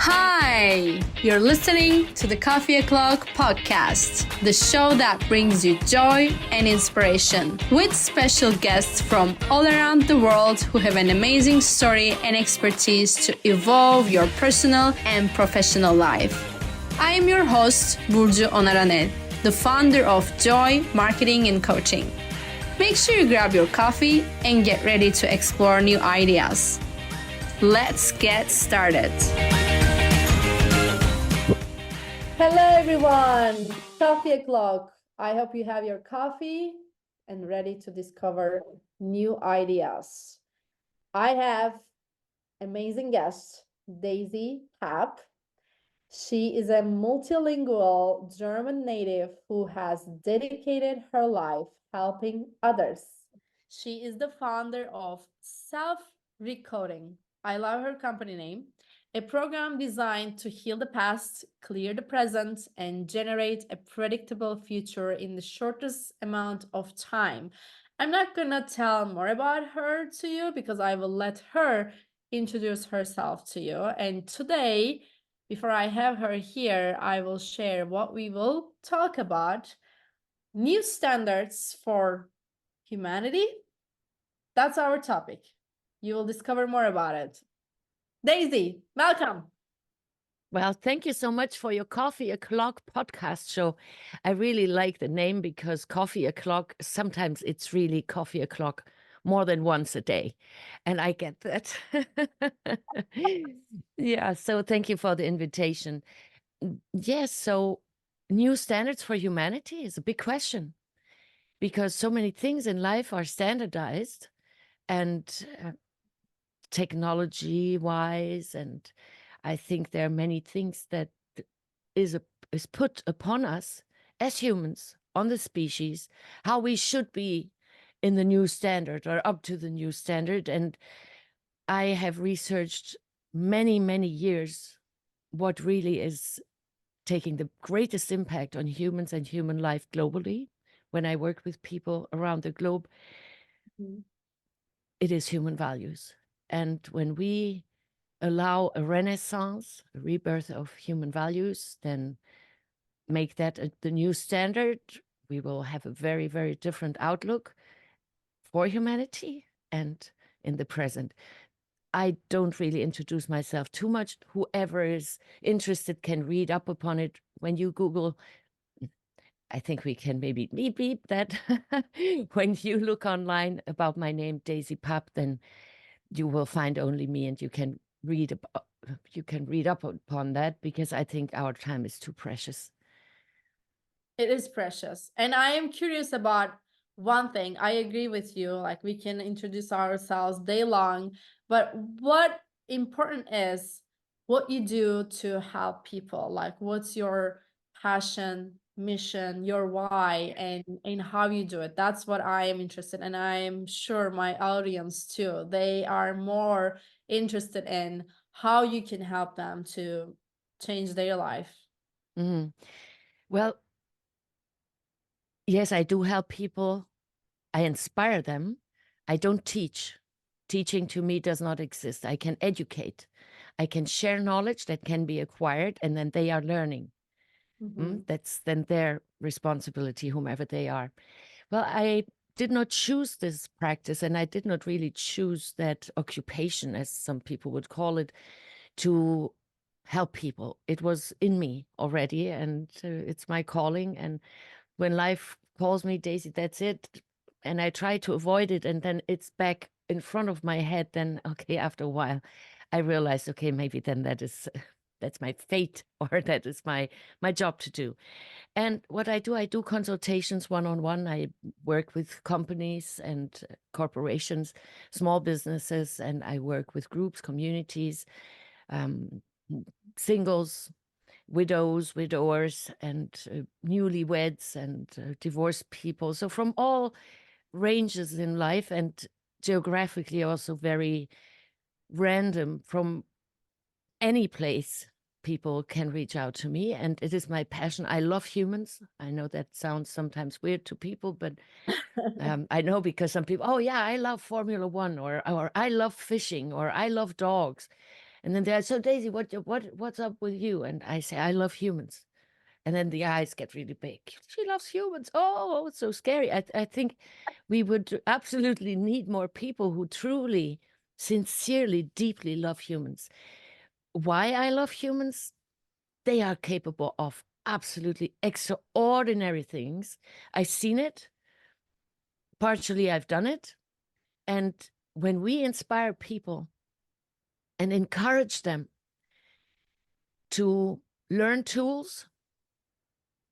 Hi! You're listening to the Coffee O'Clock podcast, the show that brings you joy and inspiration, with special guests from all around the world who have an amazing story and expertise to evolve your personal and professional life. I am your host, Burcu ONARANEL, the founder of Joy Marketing and Coaching. Make sure you grab your coffee and get ready to explore new ideas. Let's get started. Hello everyone, Coffee O'Clock. I hope you have your coffee and ready to discover new ideas. I have amazing guest, Daisy Papp. She is a multilingual German native who has dedicated her life helping others. She is the founder of SelfRecoding. I love her company name. A program designed to heal the past, clear the present, and generate a predictable future in the shortest amount of time. I'm not going to tell more about her to you because I will let her introduce herself to you. And today, before I have her here, I will share what we will talk about. New standards for humanity. That's our topic. You will discover more about it. Daisy, welcome. Well, thank you so much for your Coffee O'Clock podcast show. I really like the name because Coffee O'Clock, sometimes it's really Coffee O'Clock more than once a day. And I get that. Yeah, so thank you for the invitation. Yes, so new standards for humanity is a big question because so many things in life are standardized and technology-wise, and I think there are many things that is put upon us as humans, on the species, how we should be in the new standard or up to the new standard. And I have researched many, many years what really is taking the greatest impact on humans and human life globally. When I work with people around the globe, it is human values. And when we allow a renaissance, a rebirth of human values, then make that the new standard, we will have a very, very different outlook for humanity and in the present. I don't really introduce myself too much. Whoever is interested can read up upon it. When you Google, I think we can maybe beep that. When you look online about my name, Daisy Papp, then you will find only me, and you can read up upon that, because I think our time is too precious. It is precious. And I am curious about one thing. I agree with you. Like, we can introduce ourselves day long, but what important is what you do to help people. Like, what's your passion, mission, your why, and how you do it. That's what I am interested in. And I am sure my audience too, they are more interested in how you can help them to change their life. Mm-hmm. Well, yes, I do help people. I inspire them. I don't teach. Teaching to me does not exist. I can educate. I can share knowledge that can be acquired, and then they are learning. That's then their responsibility, whomever they are. Well, I did not choose this practice, and I did not really choose that occupation, as some people would call it, to help people. It was in me already, and it's my calling. And when life calls me, Daisy, that's it. And I try to avoid it, and then it's back in front of my head. Then, okay, after a while, I realized, okay, maybe then that's my fate, or that is my job to do. And what I do consultations one-on-one. I work with companies and corporations, small businesses, and I work with groups, communities, singles, widows, widowers, and newlyweds, and divorced people. So from all ranges in life, and geographically also very random, from any place people can reach out to me, and it is my passion. I love humans. I know that sounds sometimes weird to people, but I know, because some people, oh yeah, I love Formula One, or I love fishing, or I love dogs. And then they're, so Daisy, what's up with you? And I say, I love humans. And then the eyes get really big. She loves humans. Oh, it's so scary. I think we would absolutely need more people who truly, sincerely, deeply love humans. Why I love humans? They are capable of absolutely extraordinary things. I've seen it. Partially, I've done it. And when we inspire people and encourage them to learn tools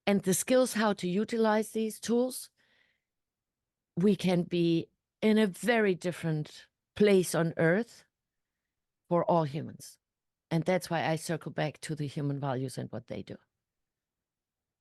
and the skills how to utilize these tools, we can be in a very different place on earth for all humans. And that's why I circle back to the human values and what they do.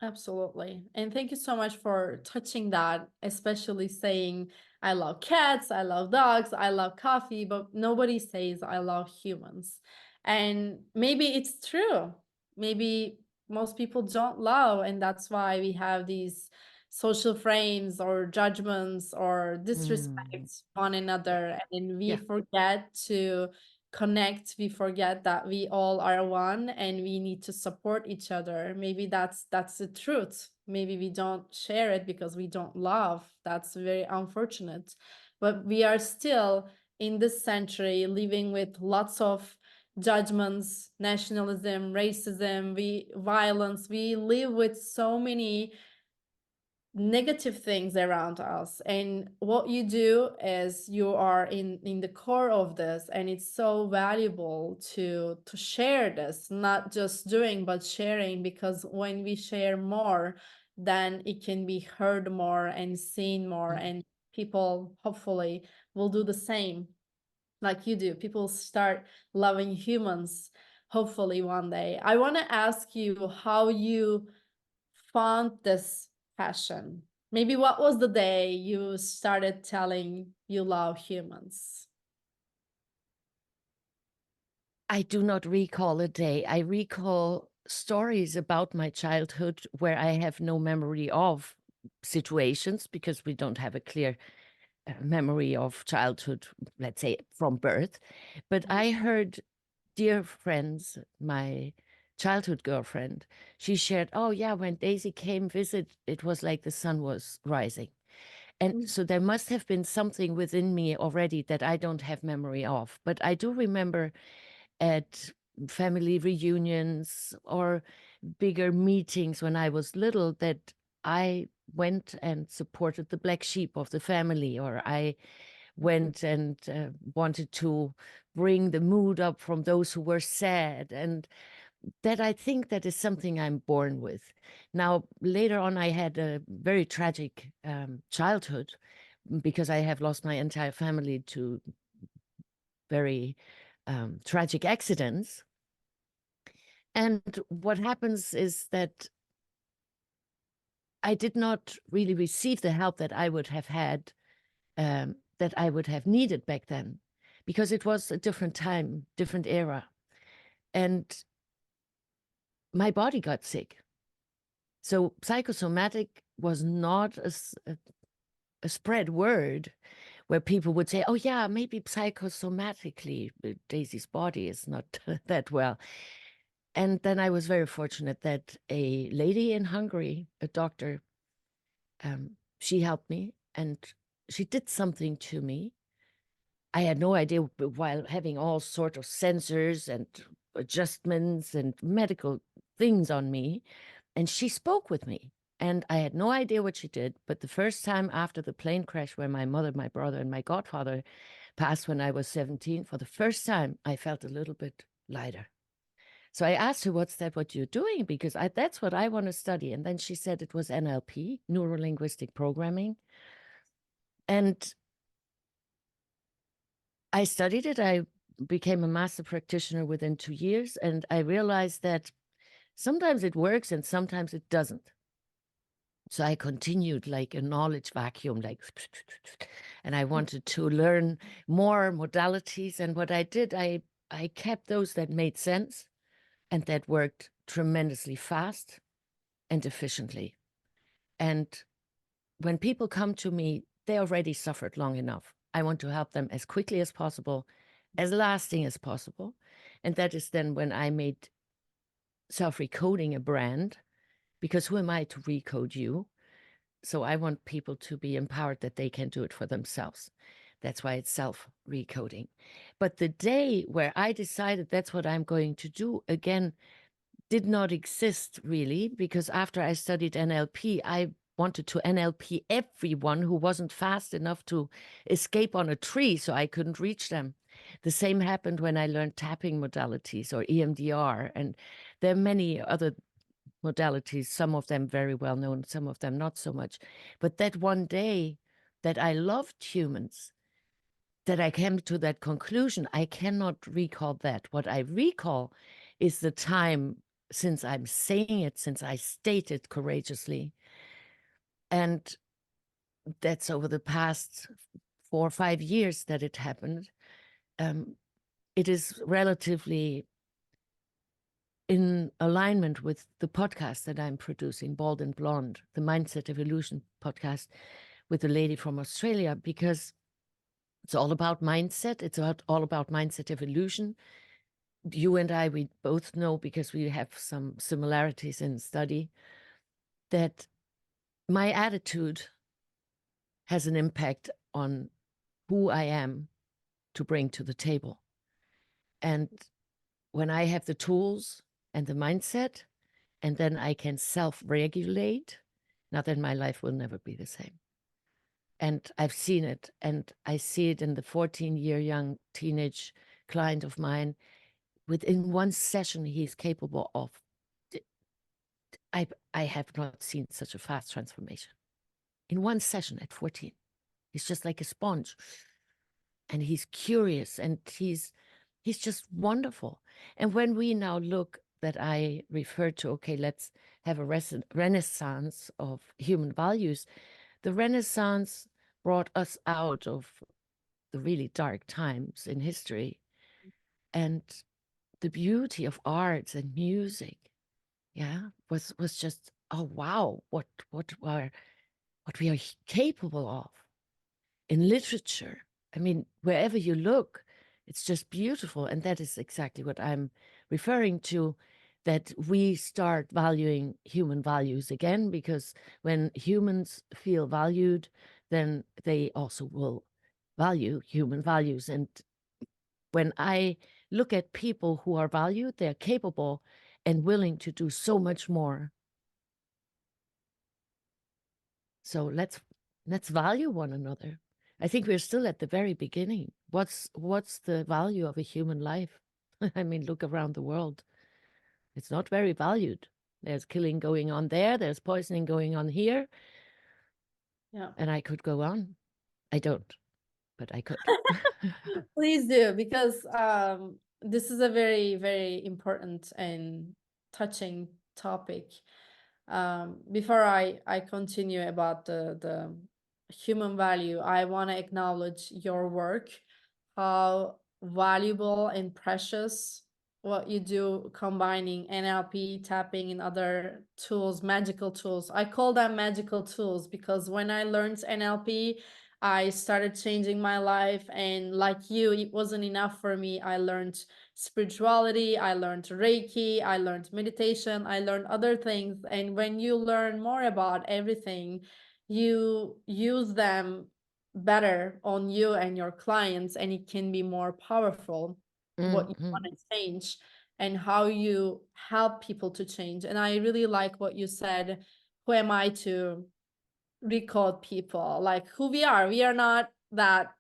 Absolutely. And thank you so much for touching that, especially saying, I love cats, I love dogs, I love coffee, but nobody says, I love humans. And maybe it's true. Maybe most people don't love, and that's why we have these social frames or judgments or disrespect one another. And we Yeah. forget to connect, we forget that we all are one and we need to support each other. Maybe that's the truth. Maybe we don't share it because we don't love. That's very unfortunate, but we are still in this century living with lots of judgments, nationalism, racism, violence. We live with so many negative things around us, and what you do is you are in the core of this, and it's so valuable to share this, not just doing but sharing, because when we share more, then it can be heard more and seen more, and people hopefully will do the same like you do. People start loving humans hopefully one day. I want to ask you how you found this passion. Maybe what was the day you started telling you love humans? I do not recall a day. I recall stories about my childhood where I have no memory of situations because we don't have a clear memory of childhood, let's say from birth. But I heard dear friends, my childhood girlfriend, she shared, oh yeah, when Daisy came visit, it was like the sun was rising. And so there must have been something within me already that I don't have memory of. But I do remember at family reunions or bigger meetings when I was little that I went and supported the black sheep of the family, or I went and wanted to bring the mood up from those who were sad. And that, I think, that is something I'm born with. Now, later on, I had a very tragic childhood because I have lost my entire family to very tragic accidents. And what happens is that I did not really receive the help that I would have had, that I would have needed back then, because it was a different time, different era. And my body got sick. So psychosomatic was not a spread word where people would say, oh yeah, maybe psychosomatically Daisy's body is not that well. And then I was very fortunate that a lady in Hungary, a doctor, she helped me and she did something to me. I had no idea, while having all sorts of sensors and adjustments and medical things on me. And she spoke with me. And I had no idea what she did. But the first time after the plane crash, where my mother, my brother, and my godfather passed when I was 17, for the first time, I felt a little bit lighter. So I asked her, what's that, what you're doing? Because that's what I want to study. And then she said it was NLP, neuro-linguistic programming. And I studied it. I became a master practitioner within 2 years. And I realized that sometimes it works and sometimes it doesn't. So I continued like a knowledge vacuum, like, and I wanted to learn more modalities. And what I did, I kept those that made sense and that worked tremendously fast and efficiently. And when people come to me, they already suffered long enough. I want to help them as quickly as possible, as lasting as possible. And that is then when I made SelfRecoding a brand, because who am I to recode you? So I want people to be empowered that they can do it for themselves. That's why it's self-recoding. But the day where I decided that's what I'm going to do, again, did not exist really, because after I studied NLP, I wanted to NLP everyone who wasn't fast enough to escape on a tree so I couldn't reach them. The same happened when I learned tapping modalities or EMDR, and there are many other modalities, some of them very well known, some of them not so much. But that one day that I loved humans, that I came to that conclusion, I cannot recall that. What I recall is the time since I'm saying it, since I state it courageously. And that's over the past 4 or 5 years that it happened. It is relatively in alignment with the podcast that I'm producing, Bald and Blonde, the Mindset Evolution podcast with a lady from Australia, because it's all about mindset. It's all about mindset evolution. You and I, we both know, because we have some similarities in study, that my attitude has an impact on who I am to bring to the table. And when I have the tools and the mindset, and then I can self-regulate, now then my life will never be the same. And I've seen it, and I see it in the 14-year young teenage client of mine. Within one session, he's capable of, I have not seen such a fast transformation. In one session at 14, he's just like a sponge. And he's curious, and he's just wonderful. And when we now look, that I refer to, okay, let's have a renaissance of human values. The Renaissance brought us out of the really dark times in history, and the beauty of arts and music, was just, oh wow, what we are capable of in literature. I mean, wherever you look, it's just beautiful. And that is exactly what I'm referring to, that we start valuing human values again, because when humans feel valued, then they also will value human values. And when I look at people who are valued, they're capable and willing to do so much more. So let's value one another. I think we're still at the very beginning. What's the value of a human life? I mean, look around the world. It's not very valued. There's killing going on there. There's poisoning going on here. Yeah. And I could go on. I don't, but I could. Please do, because this is a very, very important and touching topic. Before I continue about the human value, I want to acknowledge your work, how valuable and precious what you do, combining NLP, tapping, and other tools, magical tools. I call them magical tools because when I learned NLP, I started changing my life, and like you, it wasn't enough for me. I learned spirituality, I learned Reiki, I learned meditation, I learned other things. And when you learn more about everything, you use them better on you and your clients, and it can be more powerful what you want to change and how you help people to change. And I really like what you said, who am I to recode people? Like, who we are not that,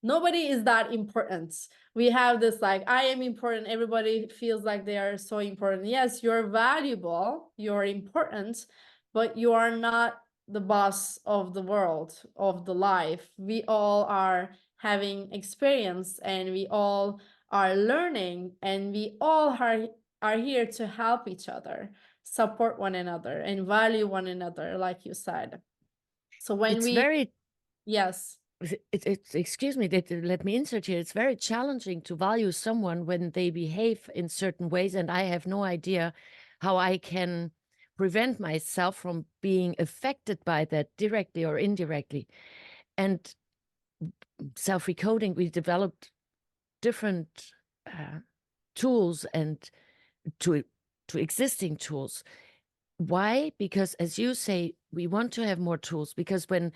nobody is that important. We have this like, I am important, everybody feels like they are so important. Yes, you're valuable, you're important, but you are not the boss of the world, of the life. We all are having experience, and we all are learning, and we all are here to help each other, support one another, and value one another, like you said. So when It's we, very, yes, excuse me, let me insert here. It's very challenging to value someone when they behave in certain ways, and I have no idea how I can prevent myself from being affected by that directly or indirectly. And self-recoding, we developed different tools and to existing tools. Why? Because as you say, we want to have more tools, because when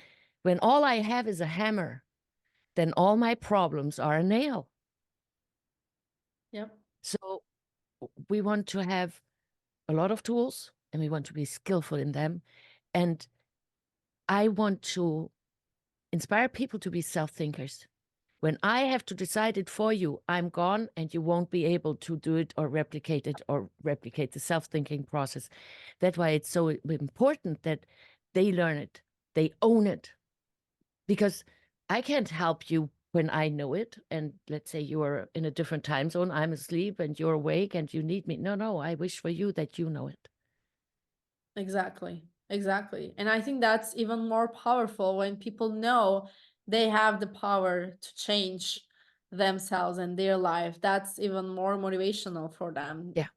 all I have is a hammer, then all my problems are a nail. Yep. So we want to have a lot of tools and we want to be skillful in them. And I want to inspire people to be self-thinkers. When I have to decide it for you, I'm gone and you won't be able to do it or replicate the self-thinking process. That's why it's so important that they learn it, they own it. Because I can't help you when I know it. And let's say you are in a different time zone, I'm asleep and you're awake and you need me. No, I wish for you that you know it. Exactly. Exactly. And I think that's even more powerful when people know they have the power to change themselves and their life. That's even more motivational for them. Yeah.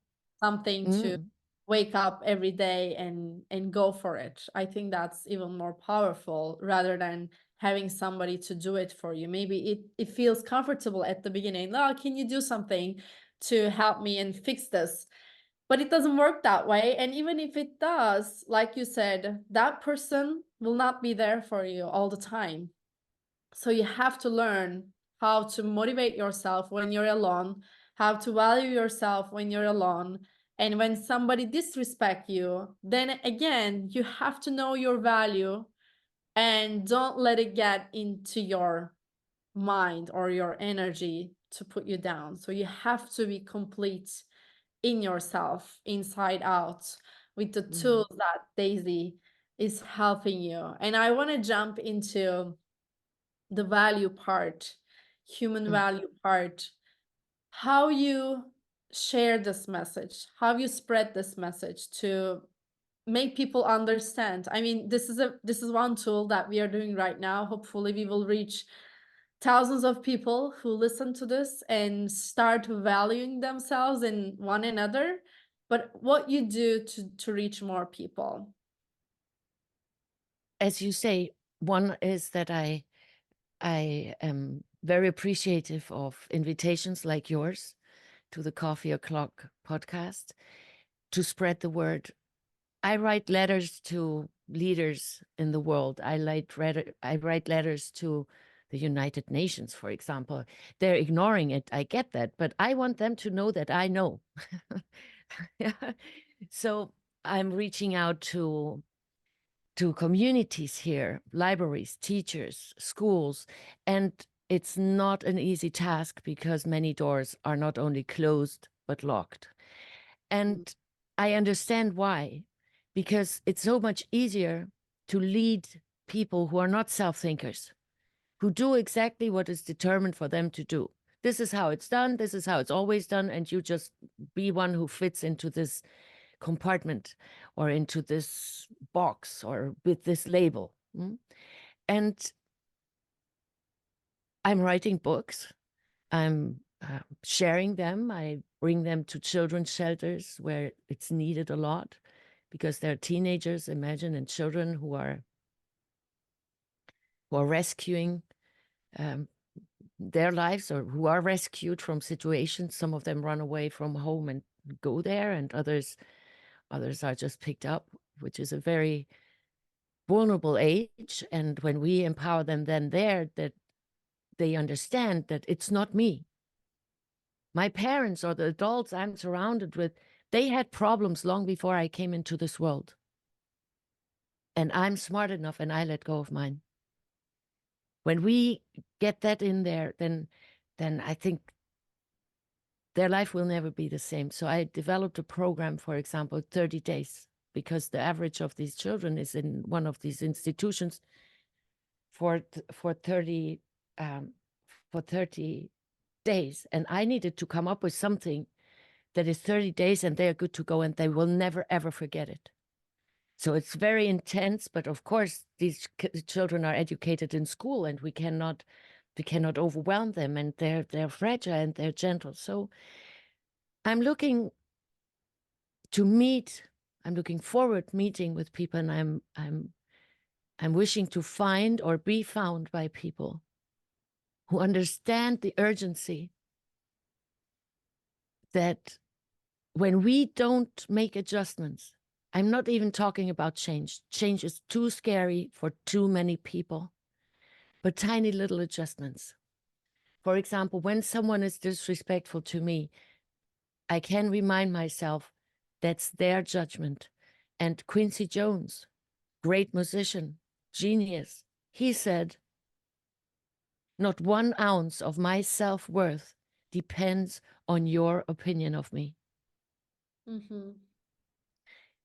Something to wake up every day and go for it. I think that's even more powerful rather than having somebody to do it for you. Maybe it feels comfortable at the beginning. Oh, can you do something to help me and fix this? But it doesn't work that way. And even if it does, like you said, that person will not be there for you all the time. So you have to learn how to motivate yourself when you're alone, how to value yourself when you're alone. And when somebody disrespects you, then again, you have to know your value and don't let it get into your mind or your energy to put you down. So you have to be complete in yourself, inside out, with the tools that Daisy is helping you. And I want to jump into the value part, human value part, how you share this message, how you spread this message to make people understand. I mean, this is one tool that we are doing right now. Hopefully we will reach thousands of people who listen to this and start valuing themselves and one another. But what you do to reach more people? As you say, one is that I am very appreciative of invitations like yours to the Coffee O'Clock podcast to spread the word. I write letters to leaders in the world. I write letters to the United Nations, for example. They're ignoring it. I get that, but I want them to know that I know. Yeah. So I'm reaching out to communities here, libraries, teachers, schools, and it's not an easy task because many doors are not only closed but locked. And I understand why, because it's so much easier to lead people who are not self-thinkers, who do exactly what is determined for them to do. This is how it's done. This is how it's always done. And you just be one who fits into this compartment or into this box or with this label. And I'm writing books. I'm sharing them. I bring them to children's shelters where it's needed a lot because there are teenagers, imagine, and children who are rescuing their lives or who are rescued from situations. Some of them run away from home and go there, and others are just picked up, which is a very vulnerable age. And when we empower them then there, that they understand that it's not me. My parents or the adults I'm surrounded with, they had problems long before I came into this world. And I'm smart enough and I let go of mine. When we get that in there, then I think their life will never be the same. So I developed a program, for example, 30 days, because the average of these children is in one of these institutions for 30 days. And I needed to come up with something that is 30 days and they are good to go and they will never, ever forget it. So it's very intense, but of course, these children are educated in school and we cannot overwhelm them, and they're fragile and they're gentle. So I'm looking forward meeting with people, and I'm wishing to find or be found by people who understand the urgency that when we don't make adjustments, I'm not even talking about change. Change is too scary for too many people, but tiny little adjustments. For example, when someone is disrespectful to me, I can remind myself that's their judgment. And Quincy Jones, great musician, genius, he said, not 1 ounce of my self-worth depends on your opinion of me. Mm-hmm.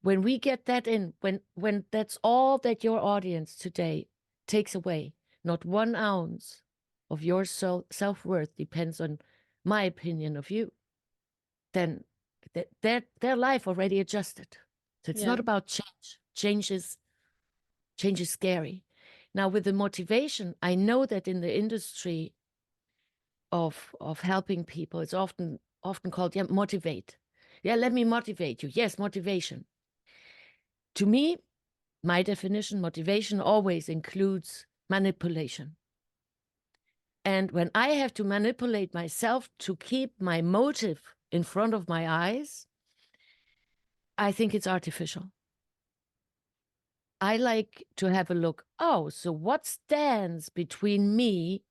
When we get that in, when that's all that your audience today takes away, not 1 ounce of your self-worth depends on my opinion of you, then their life already adjusted. So it's not Yeah. about change. Change is scary. Now with the motivation, I know that in the industry of helping people, it's often called, yeah, motivate. Yeah, let me motivate you. Yes, motivation. To me, my definition, motivation always includes manipulation. And when I have to manipulate myself to keep my motive in front of my eyes, I think it's artificial. I like to have a look, oh, so what stands between me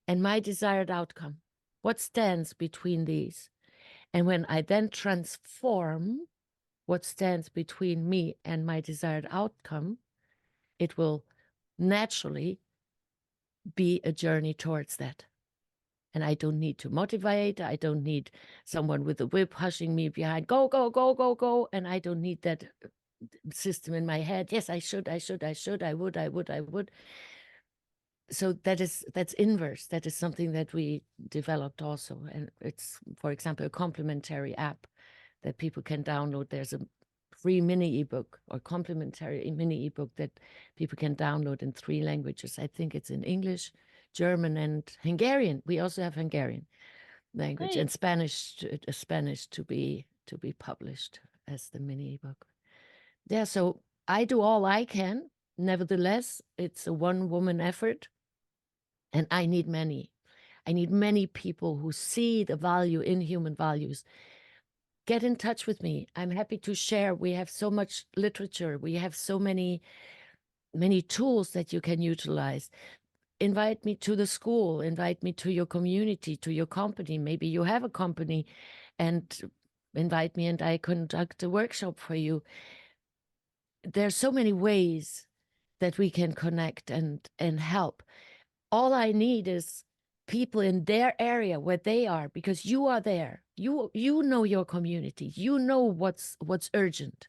and my desired outcome? What stands between these? And when I then transform what stands between me and my desired outcome, it will naturally be a journey towards that. And I don't need to motivate. I don't need someone with a whip pushing me behind, go, go, go, go, go. And I don't need that system in my head. Yes, I should, I would. So that's inverse. That is something that we developed also. And it's, for example, a complementary app that people can download. There's a free mini ebook or complimentary mini ebook that people can download in 3 languages. I think it's in English, German, and Hungarian. We also have Hungarian language and Spanish to be published as the mini ebook. Yeah, so I do all I can. Nevertheless, it's a one-woman effort, and I need many. I need many people who see the value in human values. Get in touch with me. I'm happy to share. We have so much literature. We have so many tools that you can utilize. Invite me to the school, invite me to your community, to your company. Maybe you have a company, and invite me and I conduct a workshop for you. There's so many ways that we can connect and help. All I need is people in their area where they are, because you are there. You know your community. You know what's urgent.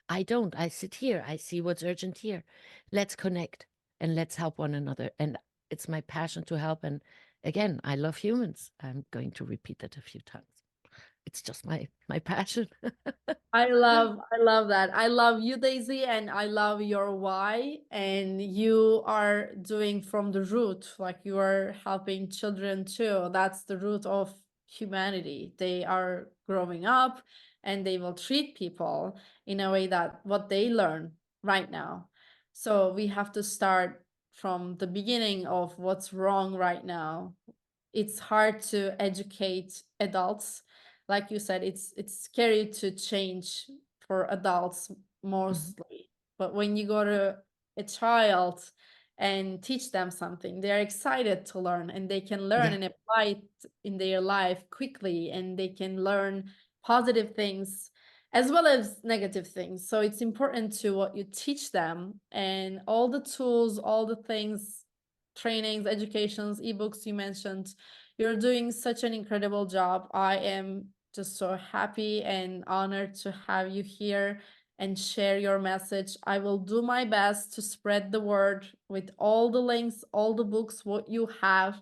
I don't. I sit here. I see what's urgent here. Let's connect and let's help one another. And it's my passion to help. And again, I love humans. I'm going to repeat that a few times. It's just my passion. I love that. I love you, Daisy, and I love your why. And you are doing from the root, like you are helping children too. That's the root of humanity. They are growing up and they will treat people in a way that what they learn right now. So we have to start from the beginning of what's wrong right now. It's hard to educate adults. Like you said, it's scary to change for adults mostly. But when you go to a child and teach them something, they're excited to learn, and they can learn Yeah. and apply it in their life quickly, and they can learn positive things as well as negative things. So it's important to what you teach them, and all the tools, all the things, trainings, educations, ebooks you mentioned. You're doing such an incredible job. I am just so happy and honored to have you here and share your message. I will do my best to spread the word with all the links, all the books, what you have,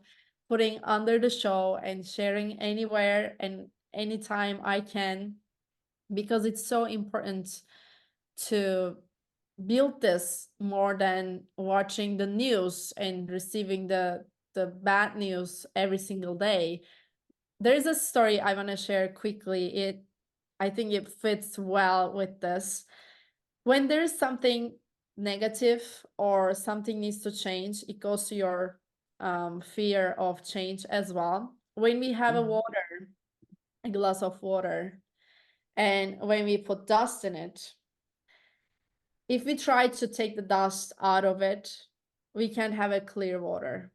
putting under the show and sharing anywhere and anytime I can, because it's so important to build this more than watching the news and receiving the bad news every single day. There's a story I want to share quickly. I think it fits well with this. When there's something negative or something needs to change, it goes to your fear of change as well. When we have a water a glass of water, and when we put dust in it, if we try to take the dust out of it, we can't have a clear water.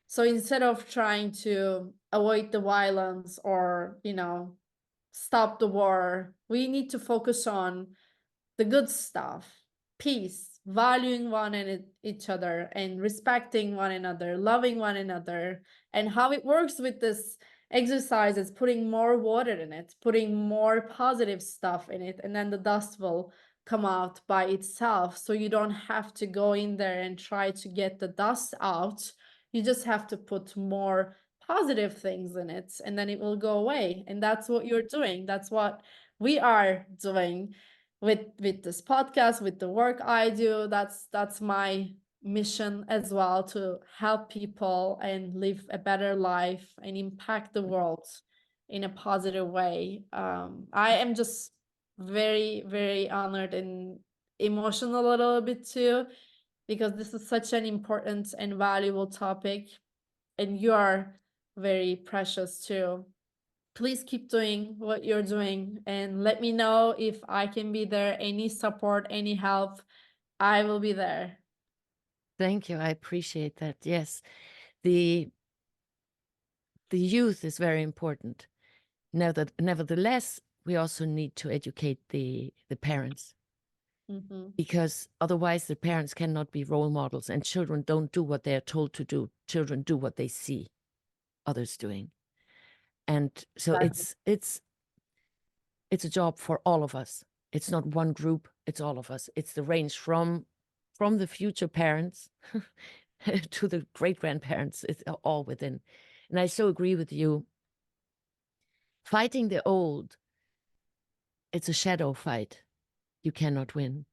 So instead of trying to avoid the violence or, stop the war, we need to focus on the good stuff, peace, valuing one and each other, and respecting one another, loving one another. And how it works with this exercise is putting more water in it, putting more positive stuff in it, and then the dust will come out by itself. So you don't have to go in there and try to get the dust out. You just have to put more positive things in it, and then it will go away. And that's what you're doing. That's what we are doing with this podcast, with the work I do. That's my mission as well, to help people and live a better life and impact the world in a positive way. I am just very, very honored and emotional a little bit too, because this is such an important and valuable topic, and you are very precious too. Please keep doing what you're doing, and let me know if I can be there. Any support, any help, I will be there. Thank you. I appreciate that. Yes. The youth is very important. Nevertheless, we also need to educate the parents, because otherwise the parents cannot be role models, and children don't do what they're told to do. Children do what they see others doing. And so it's a job for all of us. It's not one group, it's all of us. It's the range from the future parents to the great-grandparents. It's all within. And I so agree with you. Fighting the old, it's a shadow fight. You cannot win.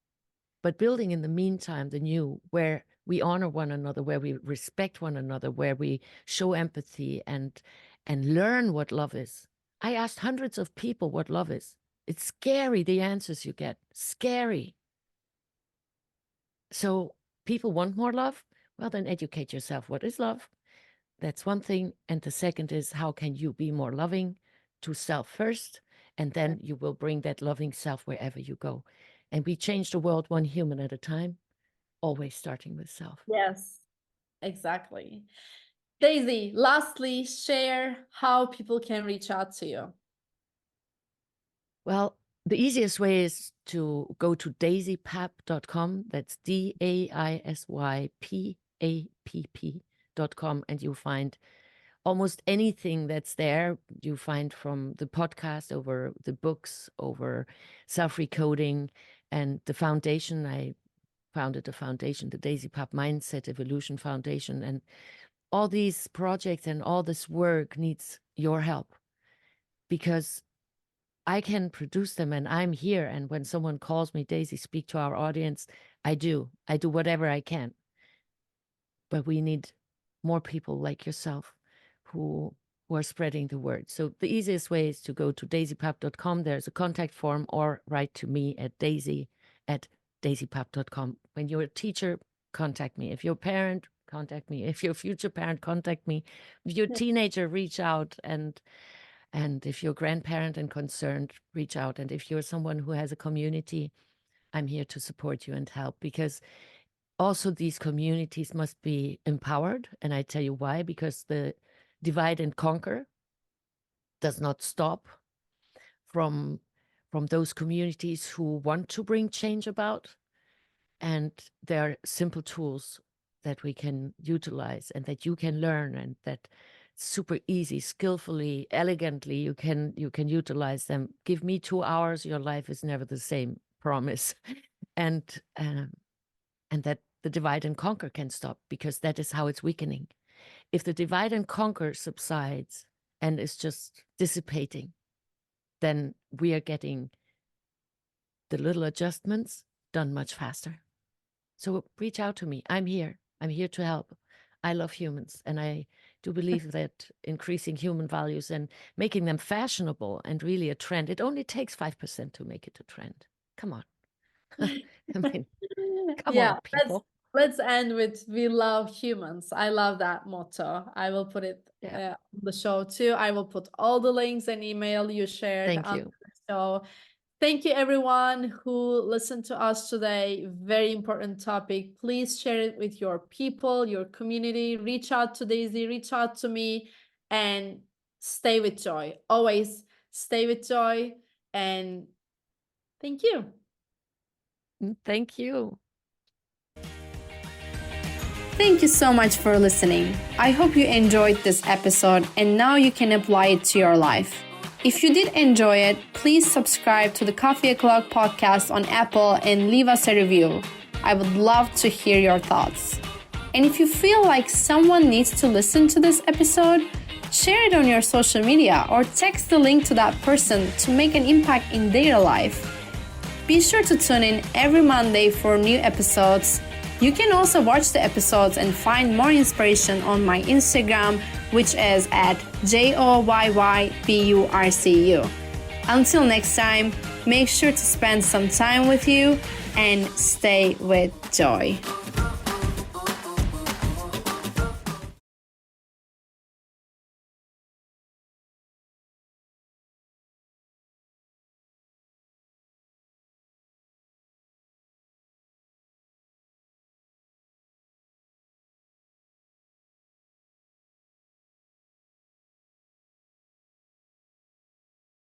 But building in the meantime the new, where we honor one another, where we respect one another, where we show empathy and learn what love is. I asked hundreds of people what love is. It's scary, the answers you get. Scary. So people want more love? Well, then educate yourself. What is love? That's one thing. And the second is, how can you be more loving to self first? And then you will bring that loving self wherever you go. And we change the world one human at a time, always starting with self. Yes, exactly. Daisy, lastly, share how people can reach out to you. Well, the easiest way is to go to daisypapp.com. That's DAISYPAPP.com, and you'll find almost anything that's there. You find from the podcast over the books, over self-recoding, and the foundation. I founded a foundation, the Daisy Papp Mindset Evolution Foundation, and all these projects and all this work needs your help, because I can produce them and I'm here. And when someone calls me, Daisy, speak to our audience, I do whatever I can. But we need more people like yourself who are spreading the word. So the easiest way is to go to daisypapp.com. There's a contact form, or write to me at daisy@daisypapp.com. When you're a teacher, contact me. If you're a parent, contact me. If you're a future parent, contact me. If you're a teenager, reach out. And if you're a grandparent and concerned, reach out. And if you're someone who has a community, I'm here to support you and help, because also these communities must be empowered. And I tell you why: because the divide and conquer does not stop from those communities who want to bring change about. And there are simple tools that we can utilize and that you can learn, and that super easy, skillfully, elegantly, you can utilize them. Give me 2 hours, your life is never the same, promise. And that the divide and conquer can stop, because that is how it's weakening. If the divide and conquer subsides and is just dissipating, then we are getting the little adjustments done much faster. So reach out to me. I'm here to help. I love humans, and I do believe that increasing human values and making them fashionable and really a trend, it only takes 5% to make it a trend. Come on. I mean, come on, people. Let's end with "We love humans." I love that motto. I will put it on the show too. I will put all the links and email you shared Thank on you. the show. Thank you, everyone who listened to us today. Very important topic. Please share it with your people, your community. Reach out to Daisy, reach out to me, and stay with joy. Always stay with joy. And thank you. Thank you. Thank you so much for listening. I hope you enjoyed this episode and now you can apply it to your life. If you did enjoy it, please subscribe to the Coffee O'Clock podcast on Apple and leave us a review. I would love to hear your thoughts. And if you feel like someone needs to listen to this episode, share it on your social media or text the link to that person to make an impact in their life. Be sure to tune in every Monday for new episodes. You can also watch the episodes and find more inspiration on my Instagram, which is at JOYYBURCU. Until next time, make sure to spend some time with you and stay with joy.